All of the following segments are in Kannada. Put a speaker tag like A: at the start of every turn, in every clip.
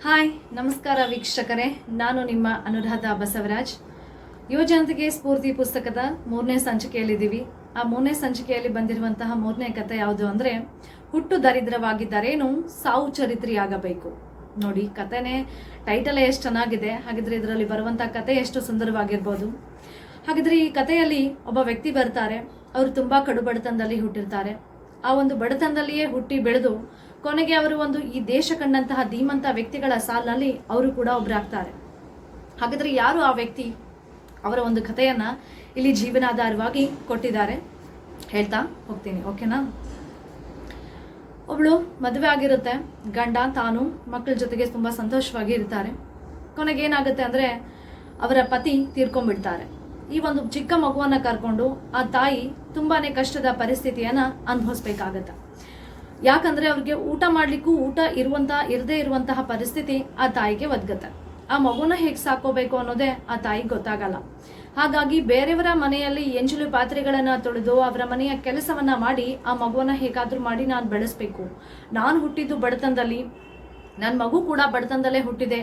A: ಹಾಯ್ ನಮಸ್ಕಾರ ವೀಕ್ಷಕರೇ, ನಾನು ನಿಮ್ಮ ಅನುರಾಧ ಬಸವರಾಜ್. ಯುವಜನತೆಗೆ ಸ್ಫೂರ್ತಿ ಪುಸ್ತಕದ 3ನೇ ಸಂಚಿಕೆಯಲ್ಲಿದ್ದೀವಿ. ಆ 3ನೇ ಸಂಚಿಕೆಯಲ್ಲಿ ಬಂದಿರುವಂತಹ 3ನೇ ಕಥೆ ಯಾವುದು ಅಂದರೆ, ಹುಟ್ಟು ದರಿದ್ರವಾಗಿದ್ದರೇನು ಸಾವು ಚರಿತ್ರೆಯಾಗಬೇಕು. ನೋಡಿ, ಕಥೆನೇ ಟೈಟಲೇ ಎಷ್ಟು ಚೆನ್ನಾಗಿದೆ. ಹಾಗಿದ್ರೆ ಇದರಲ್ಲಿ ಬರುವಂತಹ ಕಥೆ ಎಷ್ಟು ಸುಂದರವಾಗಿರ್ಬೋದು. ಹಾಗಿದ್ರೆ ಈ ಕಥೆಯಲ್ಲಿ ಒಬ್ಬ ವ್ಯಕ್ತಿ ಬರ್ತಾರೆ. ಅವರು ತುಂಬ ಕಡು ಬಡತನದಲ್ಲಿ ಹುಟ್ಟಿರ್ತಾರೆ. ಆ ಒಂದು ಬಡತನದಲ್ಲಿಯೇ ಹುಟ್ಟಿ ಬೆಳೆದು ಕೊನೆಗೆ ಅವರು ಈ ದೇಶ ಕಂಡಂತಹ ಧೀಮಂತ ವ್ಯಕ್ತಿಗಳ ಸಾಲಿನಲ್ಲಿ ಅವರು ಕೂಡ ಒಬ್ಬರಾಗ್ತಾರೆ. ಹಾಗಾದ್ರೆ ಯಾರು ಆ ವ್ಯಕ್ತಿ? ಅವರ ಒಂದು ಕಥೆಯನ್ನ ಇಲ್ಲಿ ಜೀವನಾಧಾರವಾಗಿ ಕೊಟ್ಟಿದ್ದಾರೆ. ಹೇಳ್ತಾ ಹೋಗ್ತೀನಿ, ಓಕೆನಾ? ಒಬ್ಳು ಮದುವೆ ಆಗಿರುತ್ತೆ. ಗಂಡ ತಾನು ಮಕ್ಕಳ ಜೊತೆಗೆ ತುಂಬಾ ಸಂತೋಷವಾಗಿ ಇರ್ತಾರೆ. ಕೊನೆಗೆ ಏನಾಗುತ್ತೆ ಅಂದ್ರೆ, ಅವರ ಪತಿ ತೀರ್ಕೊಂಡ್ಬಿಡ್ತಾರೆ. ಈ ಒಂದು ಚಿಕ್ಕ ಮಗುವನ್ನ ಕರ್ಕೊಂಡು ಆ ತಾಯಿ ತುಂಬಾನೇ ಕಷ್ಟದ ಪರಿಸ್ಥಿತಿಯನ್ನ ಅನುಭವಿಸ್ಬೇಕಾಗತ್ತೆ. ಯಾಕಂದ್ರೆ ಅವ್ರಿಗೆ ಊಟ ಮಾಡ್ಲಿಕ್ಕೂ ಊಟ ಇರದೇ ಇರುವಂತಹ ಪರಿಸ್ಥಿತಿ ಆ ತಾಯಿಗೆ ಒದಗುತ್ತೆ. ಆ ಮಗುನ ಹೇಗೆ ಸಾಕೋಬೇಕು ಅನ್ನೋದೇ ಆ ತಾಯಿಗೆ ಗೊತ್ತಾಗಲ್ಲ. ಹಾಗಾಗಿ ಬೇರೆಯವರ ಮನೆಯಲ್ಲಿ ಎಂಜಲು ಪಾತ್ರೆಗಳನ್ನ ತೊಳೆದು ಅವರ ಮನೆಯ ಕೆಲಸವನ್ನ ಮಾಡಿ ಆ ಮಗುವನ್ನ ಹೇಗಾದ್ರೂ ಮಾಡಿ ನಾನು ಬೆಳೆಸ್ಬೇಕು. ನಾನು ಹುಟ್ಟಿದ್ದು ಬಡತನದಲ್ಲಿ, ನನ್ನ ಮಗು ಕೂಡ ಬಡತನದಲ್ಲೇ ಹುಟ್ಟಿದೆ.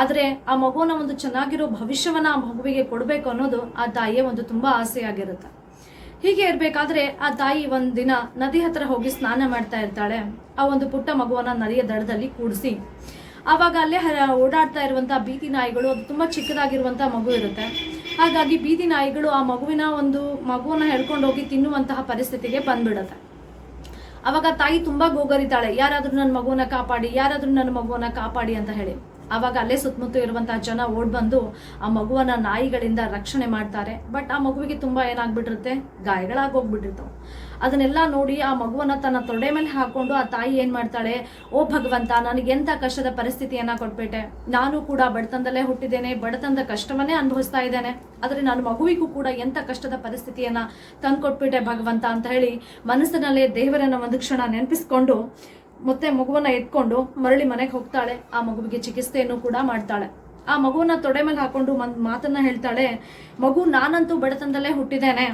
A: ಆದರೆ ಆ ಮಗುವನ್ನ ಒಂದು ಚೆನ್ನಾಗಿರೋ ಭವಿಷ್ಯವನ್ನ ಆ ಮಗುವಿಗೆ ಕೊಡಬೇಕು ಅನ್ನೋದು ಆ ತಾಯಿಯ ಒಂದು ತುಂಬಾ ಆಸೆಯಾಗಿರುತ್ತೆ. ಹೀಗೆ ಇರಬೇಕಾದ್ರೆ ಆ ತಾಯಿ ಒಂದಿನ ನದಿ ಹತ್ರ ಹೋಗಿ ಸ್ನಾನ ಮಾಡ್ತಾ ಇರ್ತಾಳೆ. ಆ ಒಂದು ಪುಟ್ಟ ಮಗುವನ್ನ ನದಿಯ ದಡದಲ್ಲಿ ಕೂಡಿಸಿ, ಆವಾಗ ಅಲ್ಲೇ ಓಡಾಡ್ತಾ ಇರುವಂತಹ ಬೀದಿ ನಾಯಿಗಳು, ಅದು ತುಂಬಾ ಚಿಕ್ಕದಾಗಿರುವಂತಹ ಮಗು ಇರುತ್ತೆ. ಹಾಗಾಗಿ ಬೀದಿ ನಾಯಿಗಳು ಆ ಮಗುವನ್ನ ಹೇಳ್ಕೊಂಡು ಹೋಗಿ ತಿನ್ನುವಂತಹ ಪರಿಸ್ಥಿತಿಗೆ ಬಂದ್ಬಿಡುತ್ತೆ. ಅವಾಗ ತಾಯಿ ತುಂಬಾ ಗೋಗರಿತಾಳೆ, ಯಾರಾದ್ರೂ ನನ್ನ ಮಗುವನ್ನ ಕಾಪಾಡಿ, ಯಾರಾದ್ರೂ ನನ್ನ ಮಗುವನ್ನ ಕಾಪಾಡಿ ಅಂತ ಹೇಳಿ. ಆವಾಗ ಅಲ್ಲೇ ಸುತ್ತಮುತ್ತ ಇರುವಂತಹ ಜನ ಓಡ್ ಬಂದು ಆ ಮಗುವನ್ನ ನಾಯಿಗಳಿಂದ ರಕ್ಷಣೆ ಮಾಡ್ತಾರೆ. ಬಟ್ ಆ ಮಗುವಿಗೆ ತುಂಬಾ ಏನಾಗ್ಬಿಟ್ಟಿರುತ್ತೆ, ಗಾಯಗಳಾಗಿ ಹೋಗ್ಬಿಟ್ಟಿರ್ತಾವೆ. ಅದನ್ನೆಲ್ಲ ನೋಡಿ ಆ ಮಗುವನ್ನ ತನ್ನ ತೊಡೆ ಮೇಲೆ ಹಾಕೊಂಡು ಆ ತಾಯಿ ಏನ್ ಮಾಡ್ತಾಳೆ, ಓ ಭಗವಂತ, ನನಗೆ ಎಂತ ಕಷ್ಟದ ಪರಿಸ್ಥಿತಿಯನ್ನ ಕೊಟ್ಬಿಟ್ಟೆ. ನಾನು ಕೂಡ ಬಡತನದಲ್ಲೇ ಹುಟ್ಟಿದ್ದೇನೆ, ಬಡತನದ ಕಷ್ಟವನ್ನೇ ಅನುಭವಿಸ್ತಾ ಇದ್ದೇನೆ. ಆದ್ರೆ ನನ್ನ ಮಗುವಿಗೂ ಕೂಡ ಎಂತ ಕಷ್ಟದ ಪರಿಸ್ಥಿತಿಯನ್ನ ತಂದ್ಕೊಟ್ಬಿಟ್ಟೆ ಭಗವಂತ ಅಂತ ಹೇಳಿ ಮನಸ್ಸಿನಲ್ಲೇ ದೇವರನ್ನ ಒಂದು ಕ್ಷಣ ನೆನಪಿಸ್ಕೊಂಡು ಮತ್ತೆ ಮಗುವನ್ನ ಎತ್ಕೊಂಡು ಮರಳಿ ಮನೆಗೆ ಹೋಗ್ತಾಳೆ. ಆ ಮಗುವಿಗೆ ಚಿಕಿತ್ಸೆಯನ್ನು ಕೂಡ ಮಾಡ್ತಾಳೆ. ಆ ಮಗುವನ್ನ ತೊಡೆ ಮೇಲೆ ಹಾಕೊಂಡು ಮಾತನ್ನ ಹೇಳ್ತಾಳೆ, ಮಗು, ನಾನಂತೂ ಬಡತನದಲ್ಲೇ ಹುಟ್ಟಿದ್ದೇನೆ,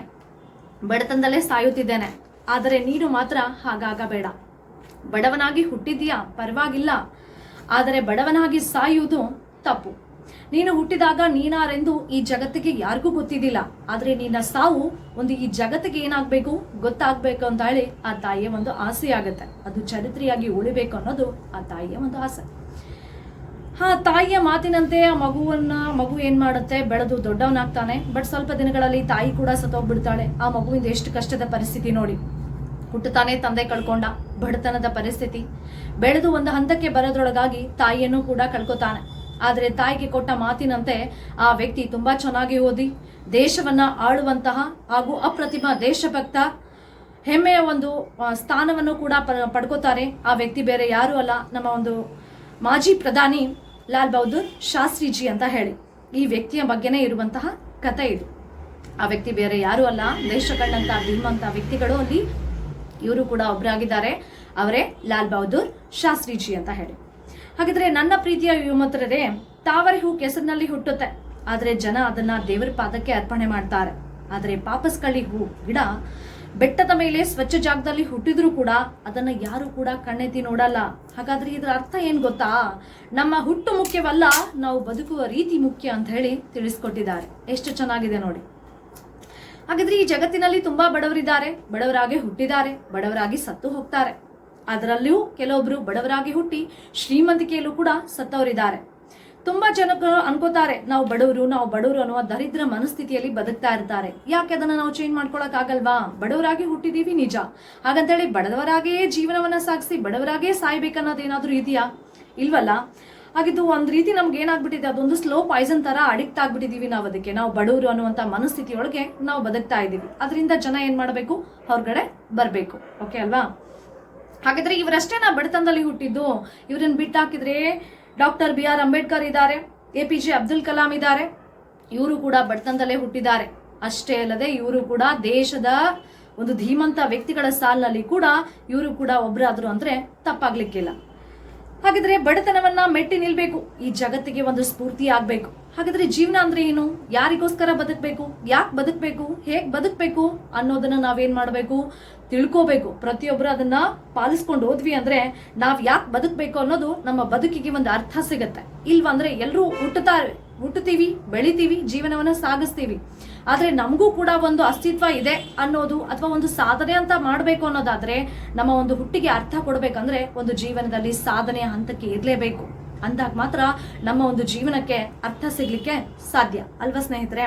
A: ಬಡತನದಲ್ಲೇ ಸಾಯುತ್ತಿದ್ದೇನೆ. ಆದರೆ ನೀನು ಮಾತ್ರ ಹಾಗಾಗಬೇಡ. ಬಡವನಾಗಿ ಹುಟ್ಟಿದ್ಯಾ ಪರವಾಗಿಲ್ಲ, ಆದರೆ ಬಡವನಾಗಿ ಸಾಯುವುದು ತಪ್ಪು. ನೀನು ಹುಟ್ಟಿದಾಗ ನೀನಾರೆಂದು ಈ ಜಗತ್ತಿಗೆ ಯಾರಿಗೂ ಗೊತ್ತಿದ್ದಿಲ್ಲ. ಆದ್ರೆ ನಿನ್ನ ಸಾವು ಈ ಜಗತ್ತಿಗೆ ಏನಾಗ್ಬೇಕು, ಗೊತ್ತಾಗ್ಬೇಕು ಅಂತ ಹೇಳಿ ಆ ತಾಯಿಯ ಒಂದು ಆಸೆ ಆಗುತ್ತೆ. ಅದು ಚರಿತ್ರೆಯಾಗಿ ಉಳಿಬೇಕು ಅನ್ನೋದು ಆ ತಾಯಿಯ ಒಂದು ಆಸೆ. ತಾಯಿಯ ಮಾತಿನಂತೆ ಆ ಮಗು ಏನ್ ಮಾಡುತ್ತೆ, ಬೆಳೆದು ದೊಡ್ಡವನಾಗ್ತಾನೆ. ಬಟ್ ಸ್ವಲ್ಪ ದಿನಗಳಲ್ಲಿ ತಾಯಿ ಕೂಡ ಸತ್ತೋಗ್ಬಿಡ್ತಾಳೆ. ಆ ಮಗುವಿಂದ ಎಷ್ಟು ಕಷ್ಟದ ಪರಿಸ್ಥಿತಿ ನೋಡಿ. ಹುಟ್ಟುತ್ತಾನೆ, ತಂದೆ ಕಳ್ಕೊಂಡ, ಬಡತನದ ಪರಿಸ್ಥಿತಿ. ಬೆಳೆದು ಒಂದು ಹಂತಕ್ಕೆ ಬರೋದ್ರೊಳಗಾಗಿ ತಾಯಿಯನ್ನು ಕೂಡ ಕಳ್ಕೊತಾನೆ. ಆದರೆ ತಾಯಿಗೆ ಕೊಟ್ಟ ಮಾತಿನಂತೆ ಆ ವ್ಯಕ್ತಿ ತುಂಬಾ ಚೆನ್ನಾಗಿ ಓದಿ ದೇಶವನ್ನ ಆಳುವಂತಹ ಹಾಗೂ ಅಪ್ರತಿಮ ದೇಶಭಕ್ತ ಹೆಮ್ಮೆಯ ಒಂದು ಸ್ಥಾನವನ್ನು ಕೂಡ ಪಡ್ಕೋತಾರೆ. ಆ ವ್ಯಕ್ತಿ ಬೇರೆ ಯಾರು ಅಲ್ಲ, ನಮ್ಮ ಒಂದು ಮಾಜಿ ಪ್ರಧಾನಿ ಲಾಲ್ ಬಹದ್ದೂರ್ ಶಾಸ್ತ್ರಿಜಿ ಅಂತ ಹೇಳಿ. ಈ ವ್ಯಕ್ತಿಯ ಬಗ್ಗೆನೇ ಇರುವಂತಹ ಕಥೆ ಇದು. ಆ ವ್ಯಕ್ತಿ ಬೇರೆ ಯಾರು ಅಲ್ಲ, ದೇಶ ಕಂಡಂತಹ ಧೀಮಂತ ವ್ಯಕ್ತಿಗಳು ಅಲ್ಲಿ ಇವರು ಕೂಡ ಒಬ್ಬರಾಗಿದ್ದಾರೆ. ಅವರೇ ಲಾಲ್ ಬಹದ್ದೂರ್ ಶಾಸ್ತ್ರಿಜಿ ಅಂತ ಹೇಳಿ. ಹಾಗಿದ್ರೆ ನನ್ನ ಪ್ರೀತಿಯ ಯುವಮಿತ್ರರೇ, ತಾವರೆ ಹೂ ಕೆಸರಿನಲ್ಲಿ ಹುಟ್ಟುತ್ತೆ, ಆದ್ರೆ ಜನ ಅದನ್ನ ದೇವರ ಪಾದಕ್ಕೆ ಅರ್ಪಣೆ ಮಾಡ್ತಾರೆ. ಆದ್ರೆ ಪಾಪಸ್ಕಳ್ಳಿ ಹೂ ಗಿಡ ಬೆಟ್ಟದ ಮೇಲೆ ಸ್ವಚ್ಛ ಜಾಗದಲ್ಲಿ ಹುಟ್ಟಿದ್ರು ಕೂಡ ಅದನ್ನ ಯಾರು ಕೂಡ ಕಣ್ಣೆತ್ತಿ ನೋಡಲ್ಲ. ಹಾಗಾದ್ರೆ ಇದರ ಅರ್ಥ ಏನ್ ಗೊತ್ತಾ? ನಮ್ಮ ಹುಟ್ಟು ಮುಖ್ಯವಲ್ಲ, ನಾವು ಬದುಕುವ ರೀತಿ ಮುಖ್ಯ ಅಂತ ಹೇಳಿ ತಿಳಿಸ್ಕೊಟ್ಟಿದ್ದಾರೆ. ಎಷ್ಟು ಚೆನ್ನಾಗಿದೆ ನೋಡಿ. ಹಾಗಾದ್ರೆ ಈ ಜಗತ್ತಿನಲ್ಲಿ ತುಂಬಾ ಬಡವರಿದ್ದಾರೆ, ಬಡವರಾಗಿ ಹುಟ್ಟಿದ್ದಾರೆ, ಬಡವರಾಗಿ ಸತ್ತು ಹೋಗ್ತಾರೆ. ಅದರಲ್ಲಿಯೂ ಕೆಲವೊಬ್ರು ಬಡವರಾಗಿ ಹುಟ್ಟಿ ಶ್ರೀಮಂತಿಕೆಯಲ್ಲೂ ಕೂಡ ಸತ್ತವರಿದ್ದಾರೆ. ತುಂಬಾ ಜನರು ಅನ್ಕೋತಾರೆ ನಾವು ಬಡವರು ಅನ್ನುವ ದರಿದ್ರ ಮನಸ್ಥಿತಿಯಲ್ಲಿ ಬದುಕ್ತಾ ಇರ್ತಾರೆ. ಯಾಕೆ ಅದನ್ನ ನಾವು ಚೇಂಜ್ ಮಾಡ್ಕೊಳಕ್ ಆಗಲ್ವಾ? ಬಡವರಾಗಿ ಹುಟ್ಟಿದೀವಿ ನಿಜ, ಹಾಗಂತೇಳಿ ಬಡವರಾಗೇ ಜೀವನವನ್ನ ಸಾಗಿಸಿ ಬಡವರಾಗೇ ಸಾಯ್ಬೇಕನ್ನೋದೇನಾದ್ರೂ ಇದೆಯಾ? ಇಲ್ವಲ್ಲ. ಹಾಗಿದ್ದು ಒಂದ್ ರೀತಿ ನಮ್ಗೆ ಏನಾಗ್ಬಿಟ್ಟಿದೆ, ಅದೊಂದು ಸ್ಲೋ ಪಾಯ್ಸನ್ ತರ ಅಡಿಕ್ಟ್ ಆಗ್ಬಿಟ್ಟಿದೀವಿ ನಾವು ಅದಕ್ಕೆ. ನಾವು ಬಡವರು ಅನ್ನುವಂತ ಮನಸ್ಥಿತಿಯೊಳಗೆ ನಾವು ಬದುಕ್ತಾ ಇದ್ದೀವಿ. ಅದರಿಂದ ಜನ ಏನ್ ಮಾಡ್ಬೇಕು, ಹೊರಗಡೆ ಬರ್ಬೇಕು. ಓಕೆ ಅಲ್ವಾ? ಹಾಗಾದ್ರೆ ಇವರಷ್ಟೇ ಬಡತನದಲ್ಲಿ ಹುಟ್ಟಿದ್ದು. ಇವರನ್ನ ಬಿಟ್ಟಾಕಿದ್ರೆ ಡಾಕ್ಟರ್ BR ಅಂಬೇಡ್ಕರ್ ಇದ್ದಾರೆ, APJ ಅಬ್ದುಲ್ ಕಲಾಂ ಇದ್ದಾರೆ. ಇವರು ಕೂಡ ಬಡತನದಲ್ಲೇ ಹುಟ್ಟಿದ್ದಾರೆ. ಅಷ್ಟೇ ಅಲ್ಲದೆ ಇವರು ಕೂಡ ದೇಶದ ಒಂದು ಧೀಮಂತ ವ್ಯಕ್ತಿಗಳ ಸಾಲಿನಲ್ಲಿ ಕೂಡ ಇವರು ಕೂಡ ಒಬ್ಬರಾದ್ರು ಅಂದ್ರೆ ತಪ್ಪಾಗ್ಲಿಕ್ಕಿಲ್ಲ. ಹಾಗಿದ್ರೆ ಬಡತನವನ್ನ ಮೆಟ್ಟಿ ನಿಲ್ಬೇಕು, ಈ ಜಗತ್ತಿಗೆ ಒಂದು ಸ್ಫೂರ್ತಿ ಆಗ್ಬೇಕು. ಹಾಗಾದ್ರೆ ಜೀವನ ಅಂದ್ರೆ ಏನು, ಯಾರಿಗೋಸ್ಕರ ಬದುಕಬೇಕು, ಯಾಕೆ ಬದುಕಬೇಕು, ಹೇಗ್ ಬದುಕಬೇಕು ಅನ್ನೋದನ್ನ ನಾವೇನ್ ಮಾಡ್ಬೇಕು, ತಿಳ್ಕೋಬೇಕು. ಪ್ರತಿಯೊಬ್ಬರು ಅದನ್ನ ಪಾಲಿಸ್ಕೊಂಡು ಹೋದ್ವಿ ಅಂದ್ರೆ ನಾವ್ ಯಾಕೆ ಬದುಕಬೇಕು ಅನ್ನೋದು ನಮ್ಮ ಬದುಕಿಗೆ ಒಂದು ಅರ್ಥ ಸಿಗತ್ತೆ. ಇಲ್ವಂದ್ರೆ ಎಲ್ಲರೂ ಹುಟ್ಟುತ್ತೀವಿ, ಬೆಳಿತೀವಿ, ಜೀವನವನ್ನ ಸಾಗಿಸ್ತೀವಿ. ಆದ್ರೆ ನಮಗೂ ಕೂಡ ಒಂದು ಅಸ್ತಿತ್ವ ಇದೆ ಅನ್ನೋದು ಅಥವಾ ಒಂದು ಸಾಧನೆ ಅಂತ ಮಾಡ್ಬೇಕು ಅನ್ನೋದಾದ್ರೆ ನಮ್ಮ ಒಂದು ಹುಟ್ಟಿಗೆ ಅರ್ಥ ಕೊಡ್ಬೇಕಂದ್ರೆ ಒಂದು ಜೀವನದಲ್ಲಿ ಸಾಧನೆಯ ಹಂತಕ್ಕೆ ಇರ್ಲೇಬೇಕು. ಅಂದಾಗ ಮಾತ್ರ ನಮ್ಮ ಒಂದು ಜೀವನಕ್ಕೆ ಅರ್ಥ ಸಿಗ್ಲಿಕ್ಕೆ ಸಾಧ್ಯ ಅಲ್ವಾ ಸ್ನೇಹಿತರೆ.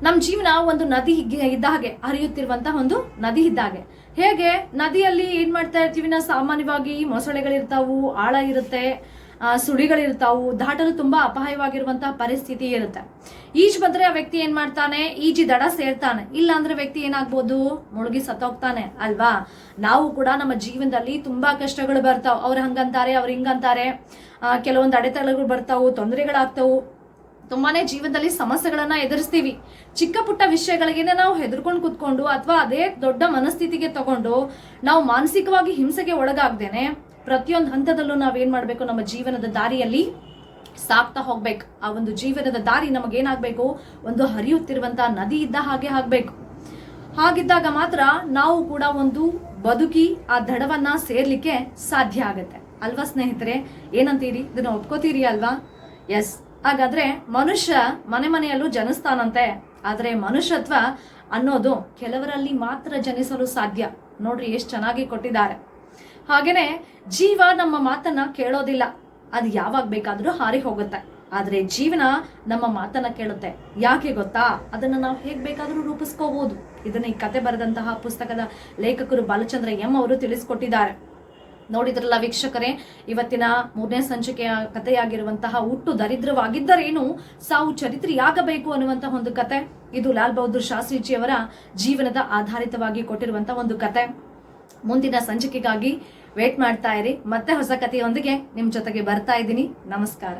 A: ನಮ್ ಜೀವನ ಒಂದು ನದಿ ಇದ್ದ ಹಾಗೆ, ಹರಿಯುತ್ತಿರುವಂತಹ ಒಂದು ನದಿ ಇದ್ದ ಹಾಗೆ. ಹೇಗೆ ನದಿಯಲ್ಲಿ ಏನ್ ಮಾಡ್ತಾ ಇರ್ತೀವಿ ನಾವು, ಸಾಮಾನ್ಯವಾಗಿ ಮೊಸಳೆಗಳಿರ್ತಾವು, ಆಳ ಇರುತ್ತೆ, ಸುಳಿಗಳಿರ್ತಾವು, ದಾಟಲು ತುಂಬಾ ಅಪಾಯವಾಗಿರುವಂತಹ ಪರಿಸ್ಥಿತಿ ಇರುತ್ತೆ. ಈಜ್ ಬಂದ್ರೆ ಆ ವ್ಯಕ್ತಿ ಏನ್ ಮಾಡ್ತಾನೆ, ಈಜಿ ದಡ ಸೇರ್ತಾನೆ, ಇಲ್ಲ ಅಂದ್ರೆ ವ್ಯಕ್ತಿ ಏನಾಗ್ಬೋದು, ಮುಳುಗಿ ಸತ್ತೋಗ್ತಾನೆ ಅಲ್ವಾ. ನಾವು ಕೂಡ ನಮ್ಮ ಜೀವನದಲ್ಲಿ ತುಂಬಾ ಕಷ್ಟಗಳು ಬರ್ತಾವ್. ಅವ್ರು ಹಂಗಂತಾರೆ, ಅವ್ರು ಹಿಂಗಂತಾರೆ, ಕೆಲವೊಂದು ಅಡೆತಡೆಗಳು ಬರ್ತಾವು, ತೊಂದರೆಗಳಾಗ್ತಾವು, ತುಂಬಾನೇ ಜೀವನದಲ್ಲಿ ಸಮಸ್ಯೆಗಳನ್ನ ಎದುರಿಸ್ತೀವಿ. ಚಿಕ್ಕ ಪುಟ್ಟ ವಿಷಯಗಳಿಗೆ ನಾವು ಹೆದರ್ಕೊಂಡು ಕುತ್ಕೊಂಡು ಅಥವಾ ಅದೇ ದೊಡ್ಡ ಮನಸ್ಥಿತಿಗೆ ತಗೊಂಡು ನಾವು ಮಾನಸಿಕವಾಗಿ ಹಿಂಸೆಗೆ ಒಳಗಾಗ್ದೇನೆ ಪ್ರತಿಯೊಂದು ಹಂತದಲ್ಲೂ ನಾವೇನ್ ಮಾಡ್ಬೇಕು, ನಮ್ಮ ಜೀವನದ ದಾರಿಯಲ್ಲಿ ಸಾಕ್ತಾ ಹೋಗ್ಬೇಕು. ಆ ಒಂದು ಜೀವನದ ದಾರಿ ನಮಗೇನಾಗ್ಬೇಕು, ಒಂದು ಹರಿಯುತ್ತಿರುವಂತಹ ನದಿ ಇದ್ದ ಹಾಗೆ ಆಗ್ಬೇಕು. ಹಾಗಿದ್ದಾಗ ಮಾತ್ರ ನಾವು ಕೂಡ ಒಂದು ಬದುಕಿ ಆ ದಡವನ್ನ ಸೇರ್ಲಿಕ್ಕೆ ಸಾಧ್ಯ ಆಗತ್ತೆ ಅಲ್ವಾ ಸ್ನೇಹಿತರೆ. ಏನಂತೀರಿ, ಇದನ್ನ ಒಪ್ಕೋತೀರಿ ಅಲ್ವಾ? ಎಸ್. ಹಾಗಾದ್ರೆ ಮನುಷ್ಯ ಮನೆಯಲ್ಲೂ ಜನಿಸ್ತಾನಂತೆ, ಆದ್ರೆ ಮನುಷ್ಯತ್ವ ಅನ್ನೋದು ಕೆಲವರಲ್ಲಿ ಮಾತ್ರ ಜನಿಸಲು ಸಾಧ್ಯ. ನೋಡ್ರಿ ಎಷ್ಟು ಚೆನ್ನಾಗಿ ಕೊಟ್ಟಿದ್ದಾರೆ. ಹಾಗೇನೆ ಜೀವ ನಮ್ಮ ಮಾತನ್ನ ಕೇಳೋದಿಲ್ಲ, ಅದು ಯಾವಾಗ ಬೇಕಾದ್ರೂ ಹಾರಿ ಹೋಗುತ್ತೆ. ಆದ್ರೆ ಜೀವನ ನಮ್ಮ ಮಾತನ್ನ ಕೇಳುತ್ತೆ. ಯಾಕೆ ಗೊತ್ತಾ, ಅದನ್ನ ನಾವು ಹೇಗ್ ಬೇಕಾದ್ರೂ ರೂಪಿಸ್ಕೋಬಹುದು. ಇದನ್ನ ಈ ಕತೆ ಬರೆದಂತಹ ಪುಸ್ತಕದ ಲೇಖಕರು ಬಾಲಚಂದ್ರ ಎಂ ಅವರು ತಿಳಿಸ್ಕೊಟ್ಟಿದ್ದಾರೆ. ನೋಡಿದ್ರಲ್ಲ ವೀಕ್ಷಕರೇ, ಇವತ್ತಿನ 3ನೇ ಸಂಚಿಕೆಯ ಕಥೆಯಾಗಿರುವಂತಹ ಹುಟ್ಟು ದರಿದ್ರವಾಗಿದ್ದರೇನು, ಸಾವು ಚರಿತ್ರೆಯಾಗಬೇಕು ಅನ್ನುವಂತಹ ಒಂದು ಕತೆ. ಇದು ಲಾಲ್ ಬಹದ್ದೂರ್ ಶಾಸ್ತ್ರಿಜಿಯವರ ಜೀವನದ ಆಧಾರಿತವಾಗಿ ಕೊಟ್ಟಿರುವಂತಹ ಒಂದು ಕತೆ. ಮುಂದಿನ ಸಂಚಿಕೆಗಾಗಿ ವೇಟ್ ಮಾಡ್ತಾ ಇರಿ. ಮತ್ತೆ ಹೊಸ ಕಥೆಯೊಂದಿಗೆ ನಿಮ್ ಜೊತೆಗೆ ಬರ್ತಾ ಇದ್ದೀನಿ. ನಮಸ್ಕಾರ.